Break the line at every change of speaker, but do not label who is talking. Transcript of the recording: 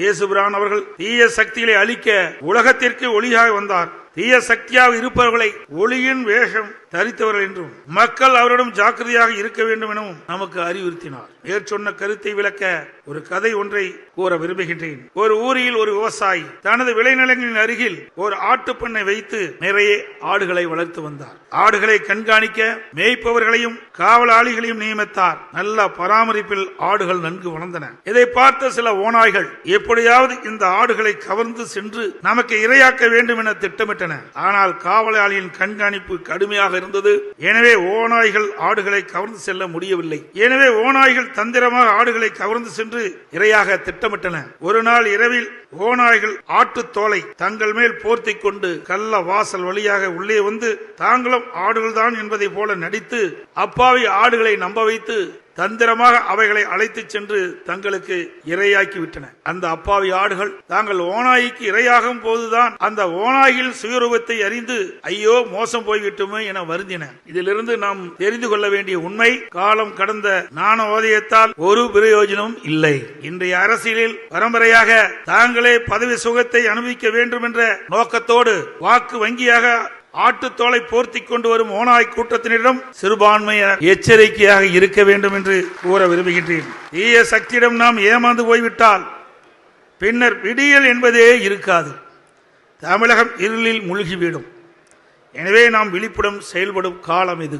இயேசுபிரான் அவர்கள் தீய சக்திகளை அழிக்க உலகத்திற்கு ஒளியாக வந்தார். தீய சக்தியாக இருப்பவர்களை ஒளியின் வேஷம் தரித்தவர்கள் என்றும் மக்கள் அவரிடம் ஜாக்கிரதையாக இருக்க வேண்டும் எனவும் நமக்கு அறிவுறுத்தினார். மேற்சொன்ன கருத்தை விளக்க ஒரு கதை ஒன்றை கூற விரும்புகின்றேன். ஒரு ஊரில் ஒரு விவசாயி தனது விளைநிலங்களின் அருகில் ஒரு ஆட்டுப்பண்ணை வைத்து நிறைய ஆடுகளை வளர்த்து வந்தார். ஆடுகளை கண்காணிக்க மேய்ப்பவர்களையும் காவலாளிகளையும் நியமித்தார். நல்ல பராமரிப்பில் ஆடுகள் நன்கு வளர்ந்தன. இதை பார்த்த சில ஓநாய்கள் எப்படியாவது இந்த ஆடுகளை கவர்ந்து சென்று நமக்கு இரையாக்க வேண்டும் என திட்டமிட்டன. ஆனால் காவலாளியின் கண்காணிப்பு கடுமையாக இருந்தது. எனவே ஓநாய்கள் ஆடுகளை கவர்ந்து செல்ல முடியவில்லை. எனவே ஓநாய்கள் தந்திரமாக ஆடுகளை கவர்ந்து சென்று இரையாக திட்டமிட்டன. ஒரு நாள் இரவில் ஓநாய்கள் ஆட்டு தோலை தங்கள் மேல் போர்த்தி கொண்டு கள்ள வாசல் வழியாக உள்ளே வந்து தாங்களும் ஆடுகள் தான் என்பதை போல நடித்து அப்பாவி ஆடுகளை நம்ப வைத்து தந்திரமாக அவைகளை அழைத்து சென்று தங்களுக்கு இரையாக்கி விட்டன. அந்த அப்பாவி ஆடுகள் தாங்கள் ஓநாய்க்கு இரையாகும் போதுதான் அந்த ஓநாய்கள் சுயரூபத்தை அறிந்து ஐயோ மோசம் போய்விட்டுமே என வருந்தின. இதிலிருந்து நாம் தெரிந்து கொள்ள வேண்டிய உண்மை, காலம் கடந்த ஞானோதயத்தால் ஒரு பிரயோஜனம் இல்லை. இன்றைய அரசியலில் பரம்பரையாக தாங்களே பதவி சுகத்தை அனுபவிக்க வேண்டும் என்ற நோக்கத்தோடு வாக்கு வங்கியாக ஆட்டுத்தோலை போர்த்தி கொண்டு வரும் ஓநாய் கூட்டத்தினரிடம் சிறுபான்மையினர் எச்சரிக்கையாக இருக்க வேண்டும் என்று கூற விரும்புகின்றேன். தீய சக்தியிடம் நாம் ஏமாந்து போய்விட்டால் பின்னர் விடியல் என்பதே இருக்காது. தமிழகம் இருளில் மூழ்கிவிடும். எனவே நாம் விழிப்புடன் செயல்படும் காலம் இது.